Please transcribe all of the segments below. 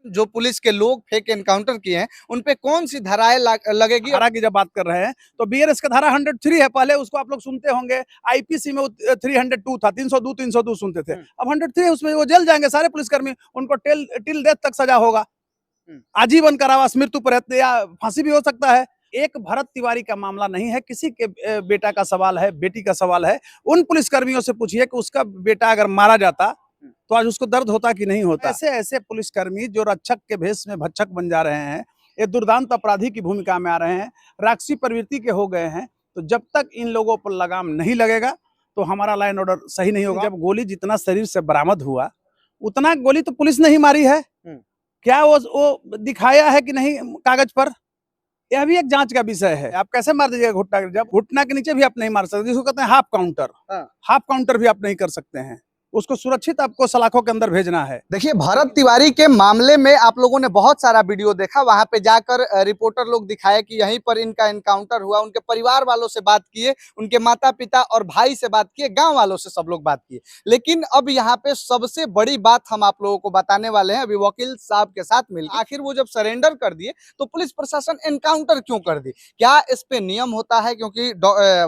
जो पुलिस के लोग फेक एनकाउंटर किए हैं उन पे कौन सी धाराएं लगेगी? धारा की जब बात कर रहे हैं तो बीएनएस का धारा 103 है, पहले उसको आप लोग सुनते होंगे। आईपीसी में 302 था, 302 सुनते थे, अब 103 है, उसमें वो जेल जाएंगे सारे पुलिसकर्मी, उनको टिल डेथ तक सजा होगा, आजीवन कारावास, मृत्यु पर्यंत या फांसी भी हो सकता है। एक भरत तिवारी का मामला नहीं है, किसी के बेटा का सवाल है, बेटी का सवाल है। उन पुलिसकर्मियों से पूछिए कि उसका बेटा अगर मारा जाता तो आज उसको दर्द होता कि नहीं होता। ऐसे ऐसे पुलिसकर्मी जो रक्षक के भेष में भक्षक बन जा रहे हैं, ये दुर्दांत अपराधी की भूमिका में आ रहे हैं, राक्षसी प्रवृत्ति के हो गए हैं। तो जब तक इन लोगों पर लगाम नहीं लगेगा तो हमारा लाइन ऑर्डर सही नहीं होगा। जब गोली जितना शरीर से बरामद हुआ उतना गोली तो पुलिस ने ही मारी है, क्या वो दिखाया है कि नहीं कागज पर, यह भी एक जांच का विषय है। आप कैसे मार दीजिएगा घुटना, जब घुटना के नीचे भी आप नहीं मार सकते, जिसको कहते हैं हाफ काउंटर, हाफ काउंटर भी आप नहीं कर सकते हैं, उसको सुरक्षित आपको सलाखों के अंदर भेजना है। देखिए, भरत तिवारी के मामले में आप लोगों ने बहुत सारा वीडियो देखा, वहां पे जाकर रिपोर्टर लोग दिखाए कि यहीं पर इनका एनकाउंटर हुआ, उनके परिवार वालों से बात किए, उनके माता पिता और भाई से बात किए, गांव वालों से सब लोग बात किए। लेकिन अब यहाँ पे सबसे बड़ी बात हम आप लोगों को बताने वाले हैं, अभी वकील साहब के साथ मिलकर। आखिर वो जब सरेंडर कर दिए तो पुलिस प्रशासन एनकाउंटर क्यों कर दी, क्या इस पे नियम होता है? क्योंकि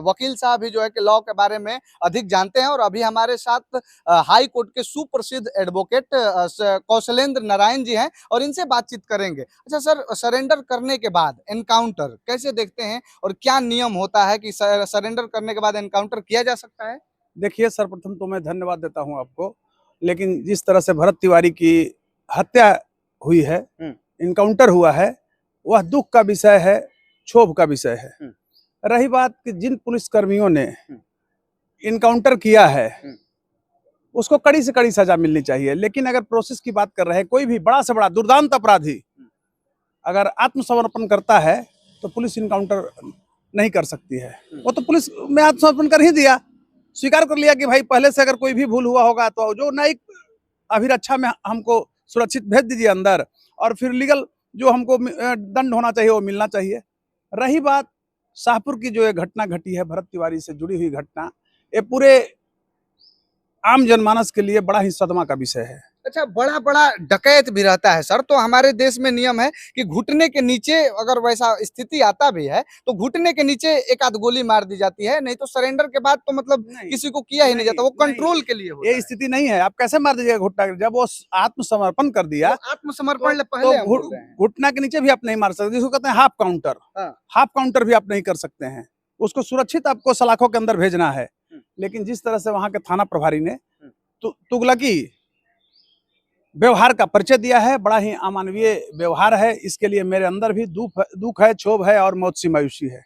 वकील साहब भी जो है कि लॉ के बारे में अधिक जानते हैं और अभी हमारे साथ हाई कोर्ट के सुप्रसिद्ध एडवोकेट कौशलेंद्र नारायण जी हैं और इनसे बातचीत करेंगे। अच्छा सर, सरेंडर करने के बाद एनकाउंटर कैसे देखते हैं और क्या नियम होता है कि सरेंडर करने के बाद एनकाउंटर किया जा सकता है? देखिए, सर्वप्रथम तो मैं धन्यवाद देता हूं आपको, लेकिन जिस तरह से भरत तिवारी की हत्या हुई है, इनकाउंटर हुआ है, वह दुख का विषय है, क्षोभ का विषय है। रही बात कि जिन पुलिसकर्मियों ने इनकाउंटर किया है उसको कड़ी से कड़ी सजा मिलनी चाहिए। लेकिन अगर प्रोसेस की बात कर रहे हैं, कोई भी बड़ा से बड़ा दुर्दांत अपराधी अगर आत्मसमर्पण करता है तो पुलिस इनकाउंटर नहीं कर सकती है। वो तो पुलिस में आत्मसमर्पण कर ही दिया, स्वीकार कर लिया कि भाई पहले से अगर कोई भी भूल हुआ होगा तो जो न्यायिक अभिरक्षा में हमको सुरक्षित भेज दीजिए अंदर, और फिर लीगल जो हमको दंड होना चाहिए वो मिलना चाहिए। रही बात शाहपुर की जो ये घटना घटी है, भरत तिवारी से जुड़ी हुई घटना, ये पूरे आम जनमानस के लिए बड़ा ही सदमा का विषय है। अच्छा, बड़ा बड़ा डकैत भी रहता है सर, तो हमारे देश में नियम है कि घुटने के नीचे अगर वैसा स्थिति आता भी है तो घुटने के नीचे एक आध गोली मार दी जाती है, नहीं तो सरेंडर के बाद तो मतलब किसी को किया ही नहीं जाता, वो कंट्रोल के लिए होता है। ये स्थिति नहीं है, आप कैसे मार दीजिएगा घुटना, जब वो आत्मसमर्पण कर दिया, तो आत्मसमर्पण पहले घुटना के नीचे भी आप नहीं मार सकते, जिसको कहते हैं हाफ काउंटर, हाफ काउंटर भी आप नहीं कर सकते हैं, उसको सुरक्षित आपको सलाखों के अंदर भेजना है। लेकिन जिस तरह से वहां के थाना प्रभारी ने तुगलकी व्यवहार का परिचय दिया है, बड़ा ही अमानवीय व्यवहार है, इसके लिए मेरे अंदर भी दुख है, क्षोभ है और मौत सी मायूसी है।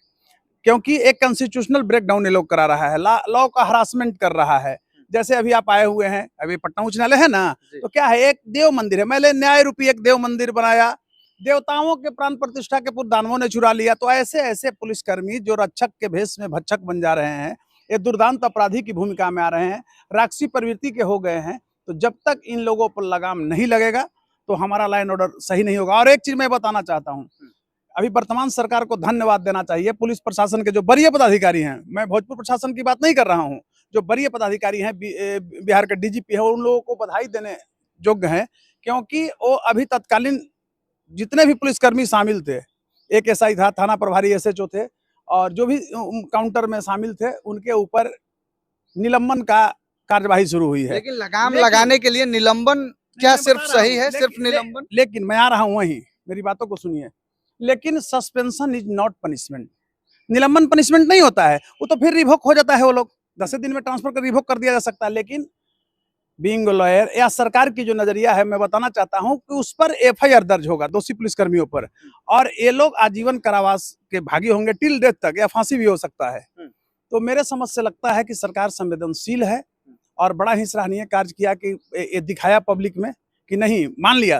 क्योंकि एक कॉन्स्टिट्यूशनल ब्रेकडाउन ये लोग करा रहा है, लॉ का हरासमेंट कर रहा है। जैसे अभी आप आए हुए हैं, अभी पटना उच्च न्यायालय है ना, तो क्या है, एक देव मंदिर है, मैंने न्याय रूपी एक देव मंदिर बनाया, देवताओं के प्राण प्रतिष्ठा के पूर्व दानवों ने चुरा लिया। तो ऐसे ऐसे पुलिसकर्मी जो रक्षक के भेष में भक्षक बन जा रहे हैं, ये दुर्दांत अपराधी की भूमिका में आ रहे हैं, राक्षसी प्रवृत्ति के हो गए हैं। तो जब तक इन लोगों पर लगाम नहीं लगेगा तो हमारा लाइन ऑर्डर सही नहीं होगा। और एक चीज मैं बताना चाहता हूँ, अभी वर्तमान सरकार को धन्यवाद देना चाहिए, पुलिस प्रशासन के जो वरीय पदाधिकारी हैं, मैं भोजपुर प्रशासन की बात नहीं कर रहा हूँ, जो वरीय पदाधिकारी हैं, बिहार के डीजीपी है, उन लोगों को बधाई देने योग्य हैं, क्योंकि वो अभी तत्कालीन जितने भी पुलिसकर्मी शामिल थे, एक एसआई था, थाना प्रभारी एसएचओ थे, और जो भी काउंटर में शामिल थे, उनके ऊपर निलंबन का कार्यवाही शुरू हुई है। लेकिन लगाम लगाने के लिए निलंबन क्या सिर्फ सही है? सिर्फ निलंबन? लेकिन मैं आ रहा हूं वहीं, मेरी बातों को सुनिए। लेकिन सस्पेंशन इज नॉट पनिशमेंट, निलंबन पनिशमेंट नहीं होता है, वो तो फिर रिवोक हो जाता है, वो लोग 10 दिन में ट्रांसफर कर रिवोक कर दिया जा सकता है। लेकिन बीइंग लॉयर या सरकार की जो नजरिया है, मैं बताना चाहता हूं कि उस पर एफआईआर दर्ज होगा दोषी पुलिसकर्मियों पर, और ये लोग आजीवन कारावास के भागी होंगे, टिल डेथ तक, या फांसी भी हो सकता है। तो मेरे समझ से लगता है कि सरकार संवेदनशील है और बड़ा ही सराहनीय कार्य किया कि ये दिखाया पब्लिक में कि नहीं, मान लिया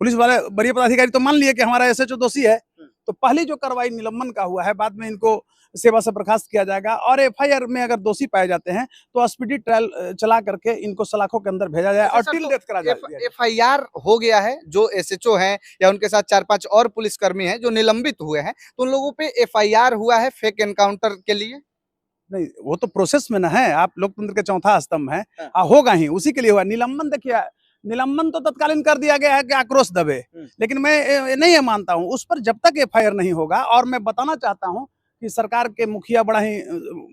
पुलिस वाले वरीय पदाधिकारी, तो मान लिया कि हमारा एसएचओ दोषी है। तो पहली जो कार्रवाई निलंबन का हुआ है, बाद में इनको सेवा से बर्खास्त किया जाएगा, और एफआईआर में अगर दोषी पाए जाते हैं तो स्पीडी ट्रायल चला करके इनको सलाखों के अंदर भेजा जाए और टिल डेथ करा जाए। एफआईआर हो गया है, जो एसएचओ हैं या उनके साथ 4-5 और पुलिसकर्मी हैं जो निलंबित हुए हैं, तो उन लोगों पे एफआईआर हुआ है फेक एनकाउंटर के लिए? नहीं, वो तो प्रोसेस में ना है, आप लोकतंत्र के चौथा स्तंभ है, होगा ही, उसी के लिए हुआ निलंबन। देखिए, निलंबन तो तत्कालीन कर दिया गया है कि आक्रोश दबे, लेकिन मैं नहीं ये मानता हूं उस पर जब तक एफआईआर नहीं होगा। और मैं बताना चाहता हूं कि सरकार के मुखिया बड़ा ही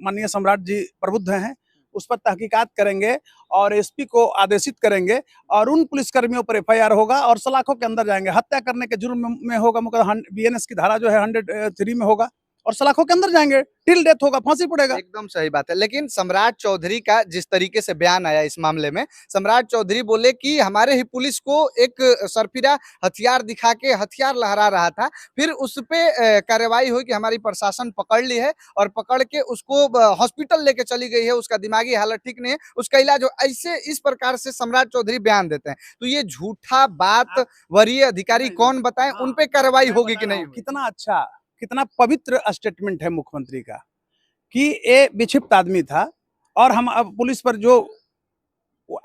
माननीय सम्राट जी प्रबुद्ध हैं, उस पर तहकीकात करेंगे और एसपी को आदेशित करेंगे और उन पुलिसकर्मियों पर एफआईआर होगा और सलाखों के अंदर जाएंगे। हत्या करने के जुर्म में होगा, मुकदमा बीएनएस की धारा जो है 103 में होगा और सलाखों के अंदर जाएंगे, टिल डेथ होगा, फांसी पड़ेगा। एकदम सही बात है। लेकिन सम्राट चौधरी का जिस तरीके से बयान आया इस मामले में, सम्राट चौधरी बोले कि हमारे ही पुलिस को एक सरफिरा हथियार दिखा के हथियार लहरा रहा था, फिर उस पे कार्रवाई हुई कि हमारी प्रशासन पकड़ ली है और पकड़ के उसको हॉस्पिटल लेके चली गई है, उसका दिमागी हालत ठीक नहीं है, उसका इलाज हो। ऐसे इस प्रकार से सम्राट चौधरी बयान देते हैं, तो ये झूठा बात वरीय अधिकारी कौन बताएं, उन पे कार्रवाई होगी कि नहीं? कितना अच्छा, कितना पवित्र स्टेटमेंट है मुख्यमंत्री का कि ये विक्षिप्त आदमी था और हम अब पुलिस पर जो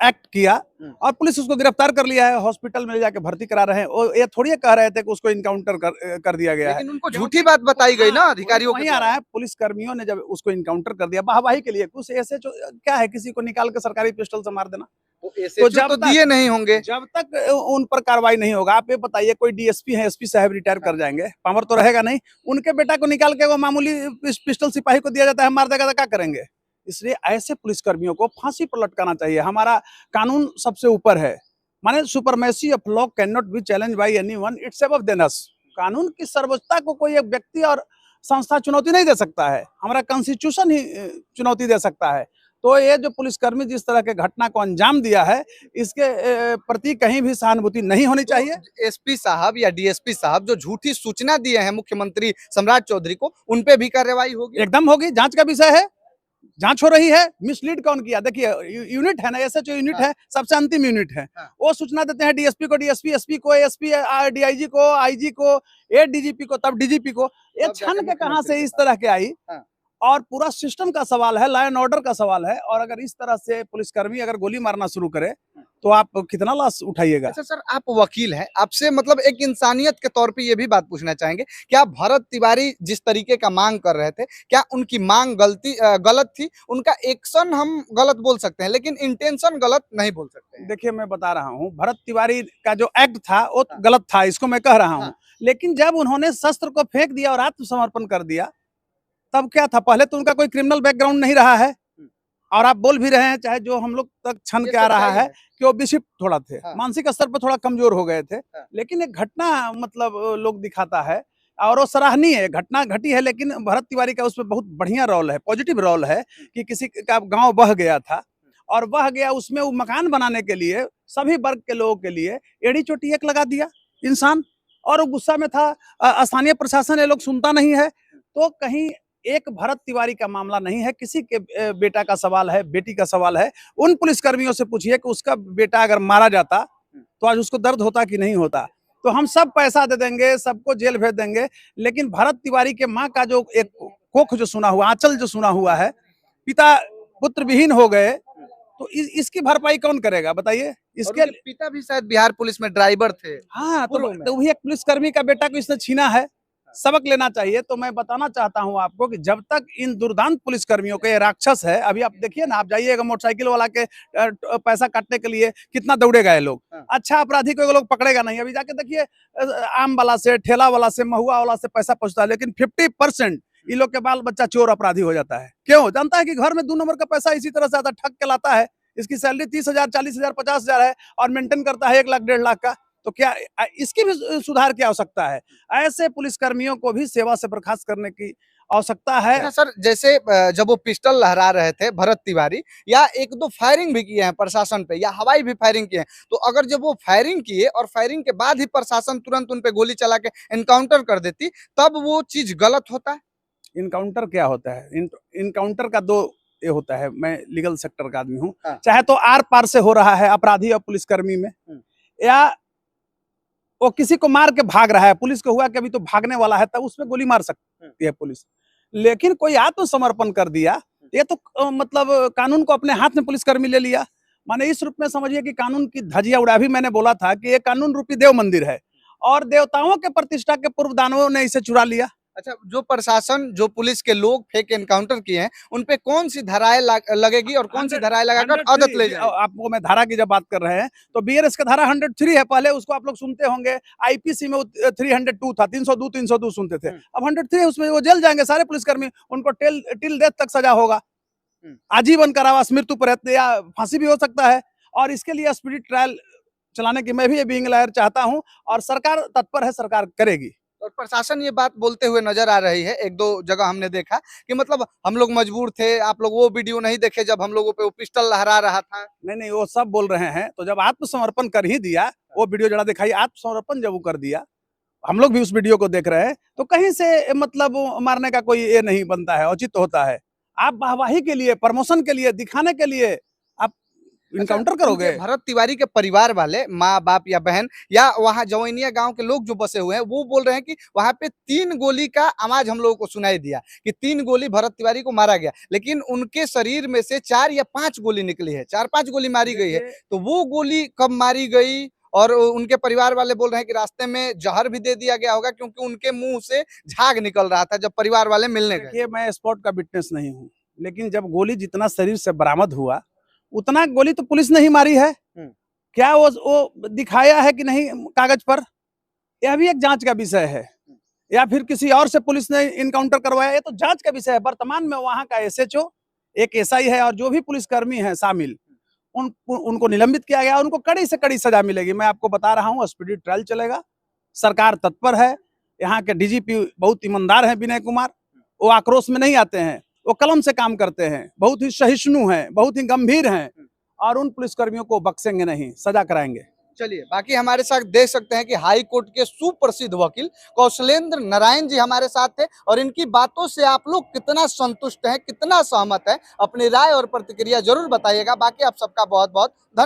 एक्ट किया और पुलिस उसको गिरफ्तार कर लिया है, हॉस्पिटल में जाके भर्ती करा रहे हैं। और ये थोड़ी कह रहे थे कि उसको इनकाउंटर कर दिया गया है, लेकिन उनको झूठी बात बताई गई ना अधिकारियों वहीं आ रहा है। पुलिस कर्मियों ने जब उसको इनकाउंटर कर दिया वाहवाही के लिए, कुछ ऐसे क्या है किसी को निकाल के सरकारी पिस्टल से मार देना, तो जब दिए नहीं होंगे, जब तक उन पर कार्रवाई नहीं होगा। आप ये बताइए, कोई डीएसपी है, एसपी साहब रिटायर कर जाएंगे, पावर तो रहेगा नहीं, उनके बेटा को निकाल के वो मामूली पिस्टल सिपाही को दिया जाता है, मार देगा तो क्या करेंगे? इसलिए ऐसे पुलिसकर्मियों को फांसी पर लटकाना चाहिए। हमारा कानून सबसे ऊपर है, माने supremacy of law can not be challenge by anyone, it's above than us. कानून की सर्वोच्चता को कोई एक व्यक्ति और संस्था चुनौती नहीं दे सकता है, हमारा कॉन्स्टिट्यूशन ही चुनौती दे सकता है। तो ये जो पुलिसकर्मी जिस तरह के घटना को अंजाम दिया है, इसके प्रति कहीं भी सहानुभूति नहीं होनी चाहिए। एसपी साहब या डीएसपी साहब जो झूठी सूचना दिए हैं मुख्यमंत्री सम्राट चौधरी को, उन पे भी कार्रवाई होगी? एकदम होगी, जांच का विषय है, जांच हो रही है। मिसलीड कौन किया? देखिए यूनिट है ना, एसएचओ यूनिट है, सबसे अंतिम यूनिट है, वो सूचना देते हैं डीएसपी को, डीएसपी एसपी को, एसपी डीआईजी को, आईजी को, डीजीपी को, तब डीजीपी को। ये छन के कहां से इस तरह के आई? और पूरा सिस्टम का सवाल है, लॉ एंड ऑर्डर का सवाल है। और अगर इस तरह से पुलिसकर्मी अगर गोली मारना शुरू करे तो आप कितना लॉस उठाइएगा? अच्छा सर, आप वकील हैं, आपसे मतलब एक इंसानियत के तौर पे ये भी बात पूछना चाहेंगे, क्या भरत तिवारी जिस तरीके का मांग कर रहे थे, क्या उनकी मांग गलत थी? उनका एक्शन हम गलत बोल सकते हैं, लेकिन इंटेंशन गलत नहीं बोल सकते हैं। देखिए मैं बता रहा हूँ, भरत तिवारी का जो एक्ट था वो गलत था, इसको मैं कह रहा हूँ। लेकिन जब उन्होंने शस्त्र को फेंक दिया और आत्मसमर्पण कर दिया, तब क्या था? पहले तो उनका कोई क्रिमिनल बैकग्राउंड नहीं रहा है, और आप बोल भी रहे हैं, चाहे जो हम लोग तक छन के आ रहा है कि वो विक्षिप्त थोड़ा थे, मानसिक स्तर पर थोड़ा कमजोर हो गए थे। लेकिन एक घटना मतलब लोग दिखाता है और वो सराहनीय घटना घटी है, लेकिन भरत तिवारी का उसमें बहुत बढ़िया रोल है, पॉजिटिव रोल है कि किसी का गांव बह गया था और बह गया, उसमें वो मकान बनाने के लिए सभी वर्ग के लोगों के लिए एड़ी चोटी एक लगा दिया इंसान, और वो गुस्सा में था। स्थानीय प्रशासन ये लोग सुनता नहीं है। तो कहीं एक भरत तिवारी का मामला नहीं है, किसी के बेटा का सवाल है, बेटी का सवाल है। उन पुलिसकर्मियों से पूछिए कि उसका बेटा अगर मारा जाता तो आज उसको दर्द होता कि नहीं होता। तो हम सब पैसा दे देंगे, सबको जेल भेज देंगे, लेकिन भरत तिवारी के माँ का जो एक कोख जो सुना हुआ, आंचल जो सुना हुआ है, पिता पुत्र विहीन हो गए, तो इसकी भरपाई कौन करेगा बताइए? इसके पिता भी शायद बिहार पुलिस में ड्राइवर थे। हाँ, तो वही एक पुलिसकर्मी का बेटा को इसने छीना है, सबक लेना चाहिए। तो मैं बताना चाहता हूं आपको कि जब तक इन दुर्दांत पुलिसकर्मियों के, ये राक्षस है, अभी आप देखिए ना, आप जाइएगा मोटरसाइकिल वाला के पैसा काटने के लिए कितना दौड़ेगा ये लोग। अच्छा अपराधी को ये लोग पकड़ेगा नहीं। अभी जाके देखिए आम वाला से, ठेला वाला से, महुआ वाला से पैसा पहुंचता है, लेकिन 50% ये लोग के बाल बच्चा चोर अपराधी हो जाता है। क्यों? जानता है कि घर में 2 नंबर का पैसा इसी तरह से आता, ठग के लाता है। इसकी सैलरी 30,000, 40,000, 50,000 है और मेंटेन करता है 1 लाख, 1.5 लाख का। तो क्या इसकी भी सुधार की आवश्यकता है? ऐसे पुलिसकर्मियों को भी सेवा से बर्खास्त करने की आवश्यकता है। सर, जैसे जब वो पिस्टल लहरा रहे थे भरत तिवारी, या 1-2 फायरिंग भी किए हैं प्रशासन पे, या हवाई भी फायरिंग किए हैं, तो अगर जब वो फायरिंग किए और फायरिंग के बाद ही प्रशासन तुरंत उन पे गोली चला के एनकाउंटर कर देती, तब वो चीज गलत होता है? इनकाउंटर क्या होता है? इनकाउंटर का 2 ये होता है। मैं लीगल सेक्टर का आदमी हूँ, चाहे तो आर पार से हो रहा है अपराधी और पुलिसकर्मी में, या वो किसी को मार के भाग रहा है, पुलिस को हुआ कि अभी तो भागने वाला है, तब उसमें गोली मार सकती है पुलिस। लेकिन कोई आत्मसमर्पण कर दिया, ये तो मतलब कानून को अपने हाथ में पुलिसकर्मी ले लिया। माने इस रूप में समझिए कि कानून की धज्जियां उड़ा। भी मैंने बोला था कि ये कानून रूपी देव मंदिर है और देवताओं के प्रतिष्ठा के पूर्व दानवों ने इसे चुरा लिया। अच्छा, जो प्रशासन, जो पुलिस के लोग फेक एनकाउंटर किए हैं, उन पे कौन सी धाराएं लगेगी और कौन सी धाराएं लगाकर अदत ले जाएगी? आपको मैं धारा की जब बात कर रहे हैं तो बीएनएस का धारा 103 है, पहले उसको आप लोग सुनते होंगे, आईपीसी में 302 था, 302 सुनते थे, अब 103 है, उसमें वो जेल जाएंगे सारे पुलिसकर्मी, उनको टिल डेथ तक सजा होगा, आजीवन कारावास, मृत्यु पर्यंत या फांसी भी हो सकता है। और इसके लिए स्पीडी ट्रायल चलाने की मैं भी बीइंग लॉयर चाहता हूं और सरकार तत्पर है, सरकार करेगी। और प्रशासन ये बात बोलते हुए नजर आ रही है, एक दो जगह हमने देखा कि मतलब हम लोग मजबूर थे, आप लोग वो वीडियो नहीं देखे जब हम लोगों पे वो पिस्टल लहरा रहा था। नहीं, वो सब बोल रहे हैं, तो जब आत्मसमर्पण कर ही दिया, वो वीडियो जरा दिखाई, आत्मसमर्पण जब वो कर दिया, हम लोग भी उस वीडियो को देख रहे हैं, तो कहीं से मतलब मारने का कोई ये नहीं बनता है, औचित्य होता है। आप वाहवाही के लिए, प्रमोशन के लिए, दिखाने के लिए आप इनकाउंटर करोगे? उनके भरत तिवारी के परिवार वाले, माँ बाप या बहन या वहाँ जवैनिया गांव के लोग जो बसे हुए हैं, वो बोल रहे हैं कि वहां पे 3 गोली का आवाज हम लोगों को सुनाई दिया कि 3 गोली भरत तिवारी को मारा गया, लेकिन उनके शरीर में से 4 या 5 गोली निकली है, 4-5 गोली मारी गई है। तो वो गोली कब मारी गई? और उनके परिवार वाले बोल रहे हैं कि रास्ते में जहर भी दे दिया गया होगा, क्योंकि उनके मुंह से झाग निकल रहा था जब परिवार वाले मिलने गए। देखिए, मैं स्पॉट का विटनेस नहीं हूँ, लेकिन जब गोली जितना शरीर से बरामद हुआ, उतना गोली तो पुलिस ने ही मारी है। क्या वो दिखाया है कि नहीं कागज पर, यह भी एक जांच का विषय है, या फिर किसी और से पुलिस ने इनकाउंटर करवाया, ये तो जांच का विषय है। वर्तमान में वहां का एसएचओ, एक एसआई है, और जो भी पुलिसकर्मी हैं शामिल, उनको निलंबित किया गया, उनको कड़ी से कड़ी सजा मिलेगी। मैं आपको बता रहा हूँ, स्पीडी ट्रायल चलेगा, सरकार तत्पर है। यहाँ के डीजीपी बहुत ईमानदार हैं, विनय कुमार, वो आक्रोश में नहीं आते हैं, वो कलम से काम करते हैं, बहुत ही सहिष्णु हैं, बहुत ही गंभीर हैं, और उन पुलिसकर्मियों को बख्शेंगे नहीं, सजा कराएंगे। चलिए, बाकी हमारे साथ देख सकते हैं कि हाई कोर्ट के सुप्रसिद्ध वकील कौशलेंद्र नारायण जी हमारे साथ थे, और इनकी बातों से आप लोग कितना संतुष्ट हैं, कितना सहमत है, अपनी राय और प्रतिक्रिया जरूर बताइएगा। बाकी आप सबका बहुत बहुत धन्यवाद।